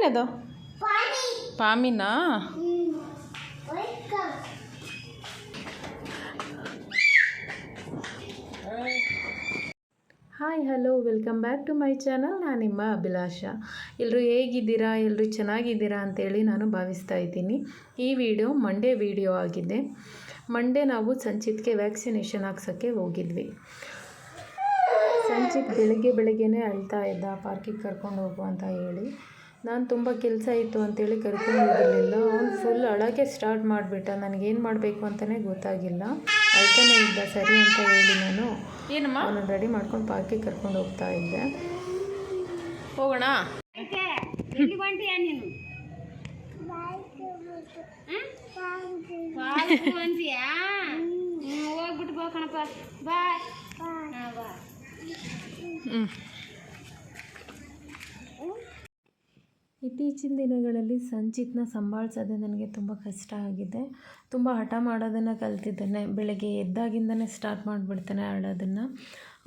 ಏನದು ಪಾಮಿನಾ? Hi hello welcome back to my channel. ನಾನು ನಿಮ್ಮ ಅಭಿಲಾಷ. ಎಲ್ಲರೂ ಹೇಗಿದ್ದೀರಾ? ಎಲ್ಲರೂ ಚೆನ್ನಾಗಿದ್ದೀರಾ ಅಂತೇಳಿ ನಾನು ಭಾವಿಸ್ತಾ ಇದ್ದೀನಿ. ಈ ವಿಡಿಯೋ ಮಂಡೇ ವಿಡಿಯೋ ಆಗಿದೆ. ಮಂಡೇ ನಾವು ಸಂಚಿತ್ಗೆ ವ್ಯಾಕ್ಸಿನೇಷನ್ ಹಾಕ್ಸೋಕ್ಕೆ ಹೋಗಿದ್ವಿ. ಸಂಚಿತ್ ಬೆಳಗ್ಗೆನೇ ಅಳ್ತಾ ಇದ್ದ, ಪಾರ್ಕಿಗೆ ಕರ್ಕೊಂಡು ಹೋಗು ಅಂತ ಹೇಳಿ. ನಾನು ತುಂಬ ಕೆಲಸ ಇತ್ತು ಅಂತೇಳಿ ಕರ್ಕೊಂಡು ಹೋಗಿರಲಿಲ್ಲ. ಅವ್ನು ಫುಲ್ ಅಳೋಕ್ಕೆ ಸ್ಟಾರ್ಟ್ ಮಾಡಿಬಿಟ್ಟ. ನನಗೇನು ಮಾಡಬೇಕು ಅಂತಲೇ ಗೊತ್ತಾಗಿಲ್ಲ. ಅಳ್ತಾನೆ ಇದ್ದ. ಸರಿ ಅಂತ ಹೇಳಿ ನಾನು ಅವನು ರೆಡಿ ಮಾಡ್ಕೊಂಡು ಪಾರ್ಕಿಗೆ ಕರ್ಕೊಂಡು ಹೋಗ್ತಾ ಇದ್ದೆ. ಹೋಗೋಣ. ಇತ್ತೀಚಿನ ದಿನಗಳಲ್ಲಿ ಸಂಚಿತ್ನ ಸಂಭಾಳಿಸೋದೇ ನನಗೆ ತುಂಬ ಕಷ್ಟ ಆಗಿದೆ. ತುಂಬ ಹಠ ಮಾಡೋದನ್ನು ಕಲ್ತಿದ್ದಾನೆ. ಬೆಳಗ್ಗೆ ಎದ್ದಾಗಿಂದನೇ ಸ್ಟಾರ್ಟ್ ಮಾಡಿಬಿಡ್ತಾನೆ ಅಳೋದನ್ನು.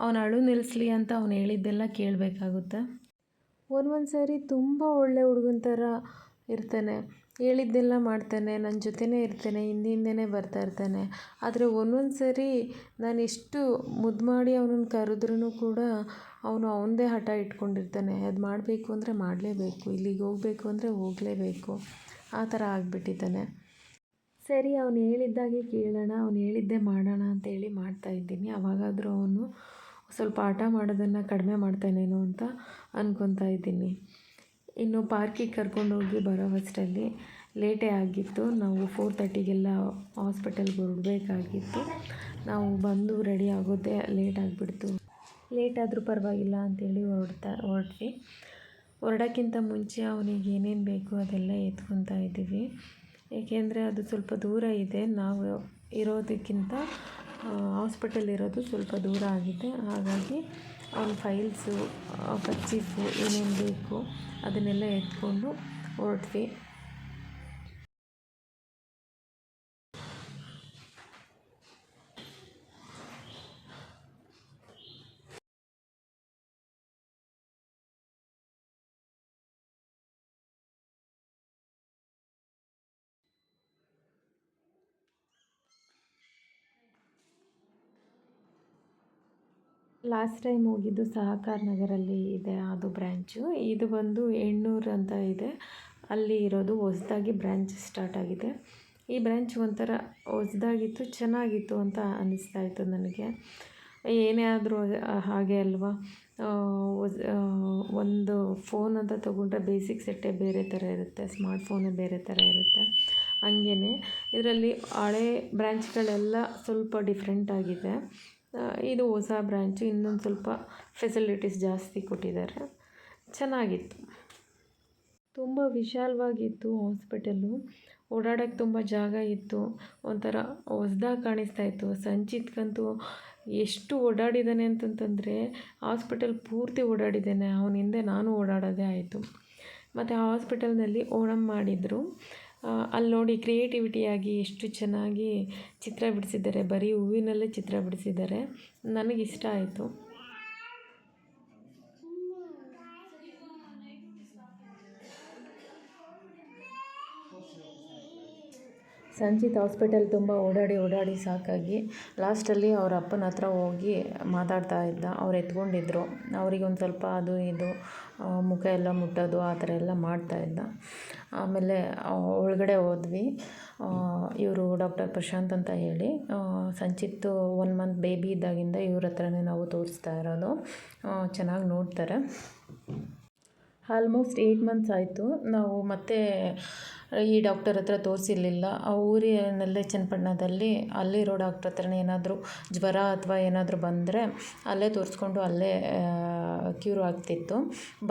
ಅವನು ಅಳು ನಿಲ್ಲಿಸ್ಲಿ ಅಂತ ಅವನು ಹೇಳಿದ್ದೆಲ್ಲ ಕೇಳಬೇಕಾಗುತ್ತೆ. ಒಂದೊಂದು ಸಾರಿ ತುಂಬ ಒಳ್ಳೆ ಹುಡುಗನ ಥರ ಇರ್ತಾನೆ, ಹೇಳಿದ್ದೆಲ್ಲ ಮಾಡ್ತಾನೆ, ನನ್ನ ಜೊತೆನೇ ಇರ್ತಾನೆ, ಹಿಂದಿಂದನೇ ಬರ್ತಾ ಇರ್ತಾನೆ. ಆದರೆ ಒಂದೊಂದು ಸಾರಿ ನಾನು ಎಷ್ಟು ಮುದ್ದು ಮಾಡಿ ಅವನನ್ನು ಕರೆದ್ರೂ ಕೂಡ ಅವನು ಅವನದೇ ಹಠ ಇಟ್ಕೊಂಡಿರ್ತಾನೆ. ಅದು ಮಾಡಬೇಕು ಅಂದರೆ ಮಾಡಲೇಬೇಕು, ಇಲ್ಲಿಗೆ ಹೋಗಬೇಕು ಅಂದರೆ ಹೋಗಲೇಬೇಕು, ಆ ಥರ ಆಗಿಬಿಟ್ಟಿದ್ದಾನೆ. ಸರಿ, ಅವನು ಹೇಳಿದ್ದಾಗೆ ಕೇಳೋಣ, ಅವನು ಹೇಳಿದ್ದೇ ಮಾಡೋಣ ಅಂತೇಳಿ ಮಾಡ್ತಾಯಿದ್ದೀನಿ. ಆವಾಗಾದರೂ ಅವನು ಸ್ವಲ್ಪ ಹಠ ಮಾಡೋದನ್ನು ಕಡಿಮೆ ಮಾಡ್ತಾನೇನೋ ಅಂತ ಅಂದ್ಕೊತಾ ಇದ್ದೀನಿ. ಇನ್ನು ಪಾರ್ಕಿಗೆ ಕರ್ಕೊಂಡೋಗಿ ಬರೋ ಅಷ್ಟರಲ್ಲಿ ಲೇಟೇ ಆಗಿತ್ತು. ನಾವು 4:30ಗೆಲ್ಲ ಹಾಸ್ಪಿಟಲ್ಗೆ ಹೊರಡಬೇಕಾಗಿತ್ತು. ನಾವು ಬಂದು ರೆಡಿ ಆಗೋದೇ ಲೇಟ್ ಆಗಿಬಿಡ್ತು. ಲೇಟ್ ಆದರೂ ಪರವಾಗಿಲ್ಲ ಅಂಥೇಳಿ ಹೊರಟ್ವಿ. ಹೊರಡೋಕ್ಕಿಂತ ಮುಂಚೆ ಅವನಿಗೆ ಏನೇನು ಬೇಕು ಅದೆಲ್ಲ ಎತ್ಕೊತಾ ಇದ್ದೀವಿ. ಏಕೆಂದರೆ ಅದು ಸ್ವಲ್ಪ ದೂರ ಇದೆ. ನಾವು ಇರೋದಕ್ಕಿಂತ ಹಾಸ್ಪಿಟಲ್ ಇರೋದು ಸ್ವಲ್ಪ ದೂರ ಆಗಿದೆ. ಹಾಗಾಗಿ ಅವನ ಫೈಲ್ಸು, ಕರ್ಚೀಫು ಏನೇನು ಬೇಕು ಅದನ್ನೆಲ್ಲ ಎತ್ಕೊಂಡು ಹೊರಟ್ವಿ. ಲಾಸ್ಟ್ ಟೈಮ್ ಹೋಗಿದ್ದು ಸಹಕಾರ ನಗರಲ್ಲಿ ಇದೆ ಅದು ಬ್ರ್ಯಾಂಚು. ಇದು ಬಂದು ಎಣ್ಣೂರು ಅಂತ ಇದೆ, ಅಲ್ಲಿ ಇರೋದು. ಹೊಸದಾಗಿ ಬ್ರ್ಯಾಂಚ್ ಸ್ಟಾರ್ಟ್ ಆಗಿದೆ. ಈ ಬ್ರ್ಯಾಂಚ್ ಒಂಥರ ಹೊಸದಾಗಿತ್ತು, ಚೆನ್ನಾಗಿತ್ತು ಅಂತ ಅನ್ನಿಸ್ತಾ ಇತ್ತು ನನಗೆ. ಏನೇ ಆದರೂ ಹಾಗೆ ಅಲ್ವಾ, ಒಂದು ಫೋನ್ ಅಂತ ತೊಗೊಂಡ್ರೆ ಬೇಸಿಕ್ ಸೆಟ್ಟೇ ಬೇರೆ ಥರ ಇರುತ್ತೆ, ಸ್ಮಾರ್ಟ್ ಫೋನೇ ಬೇರೆ ಥರ ಇರುತ್ತೆ. ಹಂಗೇ ಇದರಲ್ಲಿ ಹಳೆ ಬ್ರ್ಯಾಂಚ್ಗಳೆಲ್ಲ ಸ್ವಲ್ಪ ಡಿಫ್ರೆಂಟ್ ಆಗಿದೆ. ಇದು ಹೊಸ ಬ್ರ್ಯಾಂಚು, ಇನ್ನೊಂದು ಸ್ವಲ್ಪ ಫೆಸಿಲಿಟೀಸ್ ಜಾಸ್ತಿ ಕೊಟ್ಟಿದ್ದಾರೆ. ಚೆನ್ನಾಗಿತ್ತು, ತುಂಬ ವಿಶಾಲವಾಗಿತ್ತು ಹಾಸ್ಪಿಟಲು. ಓಡಾಡೋಕ್ಕೆ ತುಂಬ ಜಾಗ ಇತ್ತು, ಒಂಥರ ಹೊಸ್ದಾಗಿ ಕಾಣಿಸ್ತಾ ಇತ್ತು. ಸಂಚಿತ್ಗಂತೂ ಎಷ್ಟು ಓಡಾಡಿದ್ದಾನೆ ಅಂತಂತಂದರೆ ಹಾಸ್ಪಿಟಲ್ ಪೂರ್ತಿ ಓಡಾಡಿದ್ದಾನೆ. ಅವನ ಹಿಂದೆ ನಾನು ಓಡಾಡೋದೇ ಆಯಿತು. ಮತ್ತು ಆ ಹಾಸ್ಪಿಟಲ್ನಲ್ಲಿ ಓಣಂ ಮಾಡಿದರು. ಅಲ್ಲಿ ನೋಡಿ ಕ್ರಿಯೇಟಿವಿಟಿಯಾಗಿ ಎಷ್ಟು ಚೆನ್ನಾಗಿ ಚಿತ್ರ ಬಿಡಿಸಿದ್ದಾರೆ. ಬರೀ ಹೂವಿನಲ್ಲೇ ಚಿತ್ರ ಬಿಡಿಸಿದ್ದಾರೆ. ನನಗಿಷ್ಟ ಆಯಿತು. ಸಂಚಿತ್ ಹಾಸ್ಪಿಟಲ್ ತುಂಬ ಓಡಾಡಿ ಸಾಕಾಗಿ ಲಾಸ್ಟಲ್ಲಿ ಅವ್ರ ಅಪ್ಪನ ಹತ್ರ ಹೋಗಿ ಮಾತಾಡ್ತಾ ಇದ್ದ. ಅವ್ರು ಎತ್ಕೊಂಡಿದ್ರು. ಅವ್ರಿಗೆ ಒಂದು ಸ್ವಲ್ಪ ಅದು ಇದು ಮುಖ ಎಲ್ಲ ಮುಟ್ಟೋದು ಆ ಥರ ಎಲ್ಲ ಮಾಡ್ತಾಯಿದ್ದ. ಆಮೇಲೆ ಒಳಗಡೆ ಹೋದ್ವಿ. ಇವರು ಡಾಕ್ಟರ್ ಪ್ರಶಾಂತ್ ಅಂತ ಹೇಳಿ, ಸಂಚಿತ್ತು 1 ಮಂತ್ ಬೇಬಿ ಇದ್ದಾಗಿಂದ ಇವ್ರ ಹತ್ರನೇ ನಾವು ತೋರಿಸ್ತಾ ಇರೋದು. ಚೆನ್ನಾಗಿ ನೋಡ್ತಾರೆ. ಆಲ್ಮೋಸ್ಟ್ 8 ಮಂತ್ಸ್ ಆಯಿತು. ನಾವು ಮತ್ತೆ ಈ ಡಾಕ್ಟರ್ ಹತ್ರ ತೋರಿಸಿರಲಿಲ್ಲ. ಆ ಊರಿನಲ್ಲೇ ಚನ್ನಪಟ್ಟಣದಲ್ಲಿ ಅಲ್ಲಿರೋ ಡಾಕ್ಟ್ರ್ ಹತ್ರನೇ ಏನಾದರೂ ಜ್ವರ ಅಥವಾ ಏನಾದರೂ ಬಂದರೆ ಅಲ್ಲೇ ತೋರಿಸ್ಕೊಂಡು ಅಲ್ಲೇ ಕ್ಯೂರ್ ಆಗ್ತಿತ್ತು.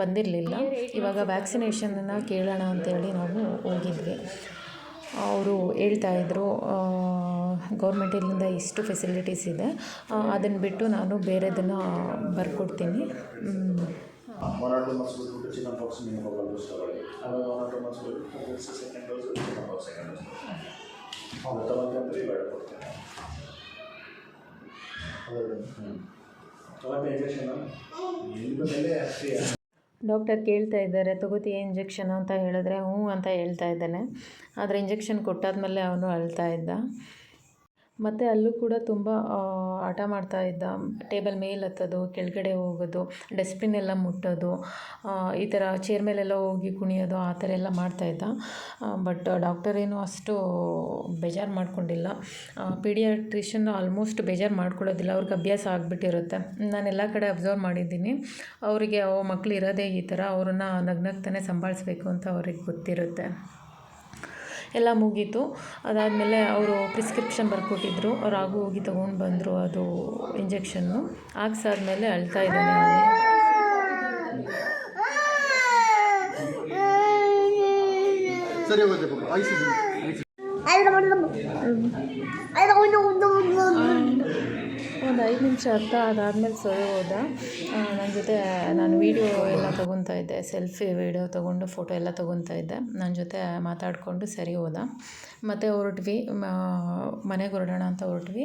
ಬಂದಿರಲಿಲ್ಲ. ಇವಾಗ ವ್ಯಾಕ್ಸಿನೇಷನನ್ನು ಕೇಳೋಣ ಅಂತೇಳಿ ನಾವು ಹೋಗಿದ್ವಿ. ಅವರು ಹೇಳ್ತಾಯಿದ್ರು ಗೌರ್ಮೆಂಟಿಂದ ಇಷ್ಟು ಫೆಸಿಲಿಟೀಸ್ ಇದೆ, ಅದನ್ನು ಬಿಟ್ಟು ನಾನು ಬೇರೆದನ್ನು ಬರ್ಕೊಡ್ತೀನಿ. 1 or 2 months ಬಿಟ್ಟು ಚಿಕನ್ ಪಾಕ್ಸ್ ನಿಮಗೊಬ್ಬ ಡೋಸ್ ತಗೊಳ್ಳಿ. ಆಮೇಲೆ 1 or 2 months ಬಿಟ್ಟು second dose chicken pox second dose ಅದು ತಗೊಂಡ್ರೆ ಬೇಡ ಕೊಡ್ತೇನೆ. ತಗೊಂಡು ಇಂಜೆಕ್ಷನ್ ಎಲ್ಲಿ ಬಂದಲ್ಲೇ ಅಷ್ಟೇ. ಡಾಕ್ಟರ್ ಕೇಳ್ತಾ ಇದ್ದಾರೆ ತಗೋತೀಯ ಇಂಜೆಕ್ಷನ್ ಅಂತ ಹೇಳಿದ್ರೆ ಹ್ಞೂ ಅಂತ ಹೇಳ್ತಾ ಇದ್ದಾನೆ. ಆದರೆ ಇಂಜೆಕ್ಷನ್ ಕೊಟ್ಟಾದಮೇಲೆ ಅವನು ಅಳ್ತಾ ಇದ್ದ. ಮತ್ತು ಅಲ್ಲೂ ಕೂಡ ತುಂಬ ಹಠ ಮಾಡ್ತಾ ಇದ್ದ. ಟೇಬಲ್ ಮೇಲೆ ಹತ್ತೋದು, ಕೆಳಗಡೆ ಹೋಗೋದು, ಡಸ್ಟ್ಬಿನ್ ಎಲ್ಲ ಮುಟ್ಟೋದು, ಈ ಥರ ಚೇರ್ ಮೇಲೆಲ್ಲ ಹೋಗಿ ಕುಣಿಯೋದು, ಆ ಥರ ಎಲ್ಲ ಮಾಡ್ತಾಯಿದ್ದ. ಬಟ್ ಡಾಕ್ಟರ್ ಏನು ಅಷ್ಟು ಬೇಜಾರು ಮಾಡ್ಕೊಂಡಿಲ್ಲ. ಪೀಡಿಯಾಟ್ರಿಷನ್ ಆಲ್ಮೋಸ್ಟ್ ಬೇಜಾರು ಮಾಡ್ಕೊಳ್ಳೋದಿಲ್ಲ, ಅವ್ರಿಗೆ ಅಭ್ಯಾಸ ಆಗಿಬಿಟ್ಟಿರುತ್ತೆ. ನಾನೆಲ್ಲ ಕಡೆ ಅಬ್ಸರ್ವ್ ಮಾಡಿದ್ದೀನಿ. ಅವರಿಗೆ ಮಕ್ಕಳು ಇರೋದೇ ಈ ಥರ, ಅವ್ರನ್ನ ನಗ್ನಗ್ತಾನೆ ಸಂಭಾಳಿಸ್ಬೇಕು ಅಂತ ಅವ್ರಿಗೆ ಗೊತ್ತಿರುತ್ತೆ. ಎಲ್ಲ ಮುಗೀತು. ಅದಾದಮೇಲೆ ಅವರು ಪ್ರಿಸ್ಕ್ರಿಪ್ಷನ್ ಬರ್ಕೊಟ್ಟಿದ್ರು. ರಾಘು ಹೋಗಿ ತೊಗೊಂಡು ಬಂದರು ಅದು ಇಂಜೆಕ್ಷನ್ನು. ಹಾಕ್ಸಾದ್ಮೇಲೆ ಅಳ್ತಾ ಇದ್ದಾನೆ ಅವನು. ಸರಿ ಹೋಗುತ್ತೆ ಒಂದು 5 ನಿಮಿಷ ಅದಾದಮೇಲೆ ಸರಿ ಹೋದ. ನನ್ನ ಜೊತೆ ನಾನು ವೀಡಿಯೋ ಎಲ್ಲ ತೊಗೊತಾ ಇದ್ದೆ, ಸೆಲ್ಫಿ ವೀಡಿಯೋ ತೊಗೊಂಡು ಫೋಟೋ ಎಲ್ಲ ತೊಗೊತಾ ಇದ್ದೆ. ನನ್ನ ಜೊತೆ ಮಾತಾಡಿಕೊಂಡು ಸರಿ ಹೋದ. ಮತ್ತು ಹೊರಟ್ವಿ, ಮನೆಗೆ ಹೊರಡೋಣ ಅಂತ ಹೊರಟ್ವಿ.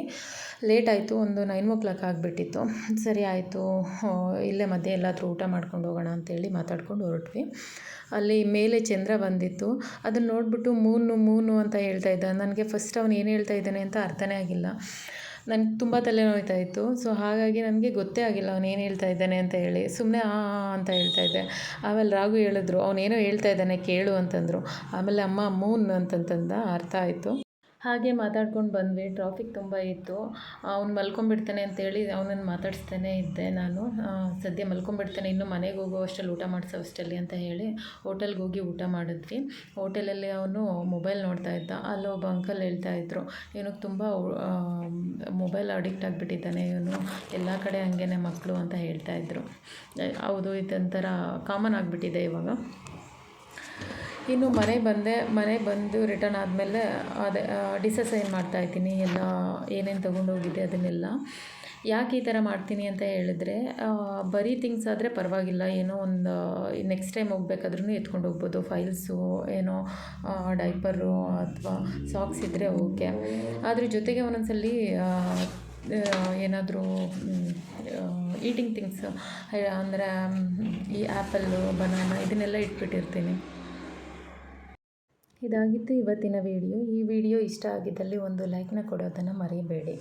ಲೇಟ್ ಆಯಿತು, ಒಂದು 9 ಆಗಿಬಿಟ್ಟಿತ್ತು. ಸರಿ ಆಯಿತು, ಇಲ್ಲೇ ಮಧ್ಯೆ ಎಲ್ಲಾದರೂ ಊಟ ಮಾಡ್ಕೊಂಡು ಹೋಗೋಣ ಅಂತೇಳಿ ಮಾತಾಡ್ಕೊಂಡು ಹೊರಟ್ವಿ. ಅಲ್ಲಿ ಮೇಲೆ ಚಂದ್ರ ಬಂದಿತ್ತು. ಅದನ್ನು ನೋಡಿಬಿಟ್ಟು ಮೂನು ಅಂತ ಹೇಳ್ತಾ ಇದ್ದ. ನನಗೆ ಫಸ್ಟ್ ಅವನು ಏನು ಹೇಳ್ತಾ ಇದ್ದಾನೆ ಅಂತ ಅರ್ಥನೇ ಆಗಿಲ್ಲ. ನನಗೆ ತುಂಬ ತಲೆನೋಯ್ತಾ ಇತ್ತು. ಸೊ ಹಾಗಾಗಿ ನನಗೆ ಗೊತ್ತೇ ಆಗಿಲ್ಲ ಅವನು ಏನು ಹೇಳ್ತಾ ಇದ್ದಾನೆ ಅಂತ ಹೇಳಿ. ಸುಮ್ಮನೆ ಅಂತ ಹೇಳ್ತಾ ಇದ್ದೆ. ಆಮೇಲೆ ರಾಘು ಹೇಳಿದ್ರು, ಅವನೇನೋ ಹೇಳ್ತಾ ಇದ್ದಾನೆ ಕೇಳು ಅಂತಂದರು. ಆಮೇಲೆ ಅಮ್ಮ ಮೂನ್ ಅಂತಂತಂದ, ಅರ್ಥ ಆಯಿತು. ಹಾಗೆ ಮಾತಾಡ್ಕೊಂಡು ಬಂದ್ವಿ. ಟ್ರಾಫಿಕ್ ತುಂಬ ಇತ್ತು. ಅವ್ನು ಮಲ್ಕೊಂಡ್ಬಿಡ್ತಾನೆ ಅಂತೇಳಿ ಅವನನ್ನು ಮಾತಾಡಿಸ್ತಾನೇ ಇದ್ದೆ ನಾನು. ಸದ್ಯ ಮಲ್ಕೊಂಡ್ಬಿಡ್ತಾನೆ, ಇನ್ನು ಮನೆಗೆ ಹೋಗೋ ಅಷ್ಟರಲ್ಲಿ ಊಟ ಮಾಡಿಸೋ ಅಷ್ಟರಲ್ಲಿ ಅಂತ ಹೇಳಿ ಹೋಟೆಲ್ಗೆ ಹೋಗಿ ಊಟ ಮಾಡಿದ್ವಿ. ಹೋಟೆಲಲ್ಲಿ ಅವನು ಮೊಬೈಲ್ ನೋಡ್ತಾ ಇದ್ದ. ಅಲ್ಲೊಬ್ಬ ಅಂಕಲ್ ಹೇಳ್ತಾಯಿದ್ರು, ಇವನಿಗೆ ತುಂಬ ಮೊಬೈಲ್ ಅಡಿಕ್ಟ್ ಆಗಿಬಿಟ್ಟಿದ್ದಾನೆ ಇವನು, ಎಲ್ಲ ಕಡೆ ಹಂಗೇನೆ ಮಕ್ಕಳು ಅಂತ ಹೇಳ್ತಾಯಿದ್ರು. ಹೌದು, ಇದೊಂಥರ ಕಾಮನ್ ಆಗಿಬಿಟ್ಟಿದೆ ಇವಾಗ. ಇನ್ನು ಮನೆಗೆ ಬಂದು ರಿಟರ್ನ್ ಆದಮೇಲೆ ಅದೇ ಡಿಸೈನ್ ಮಾಡ್ತಾಯಿದ್ದೀನಿ ಎಲ್ಲ ಏನೇನು ತೊಗೊಂಡೋಗಿದ್ದೆ ಅದನ್ನೆಲ್ಲ. ಯಾಕೆ ಈ ಥರ ಮಾಡ್ತೀನಿ ಅಂತ ಹೇಳಿದ್ರೆ, ಬರೀ ಥಿಂಗ್ಸ್ ಆದರೆ ಪರವಾಗಿಲ್ಲ, ಏನೋ ಒಂದು ನೆಕ್ಸ್ಟ್ ಟೈಮ್ ಹೋಗ್ಬೇಕಾದ್ರೂ ಎತ್ಕೊಂಡು ಹೋಗ್ಬೋದು. ಫೈಲ್ಸು, ಏನೋ ಡೈಪರು ಅಥವಾ ಸಾಕ್ಸ್ ಇದ್ದರೆ ಓಕೆ. ಅದ್ರ ಜೊತೆಗೆ ಒಂದೊಂದ್ಸಲಿ ಏನಾದರೂ ಈಟಿಂಗ್ ಥಿಂಗ್ಸ್ ಅಂದರೆ ಈ ಆ್ಯಪಲ್ಲು, ಬನಾನಾ ಇದನ್ನೆಲ್ಲ ಇಟ್ಬಿಟ್ಟಿರ್ತೀನಿ. ಇದಾಗಿತ್ತು ಇವತ್ತಿನ ವಿಡಿಯೋ. ಈ ವಿಡಿಯೋ ಇಷ್ಟ ಆಗಿದ್ದಲ್ಲಿ ಒಂದು ಲೈಕ್ನ ಕೊಡೋದನ್ನು ಮರಿಬೇಡಿ.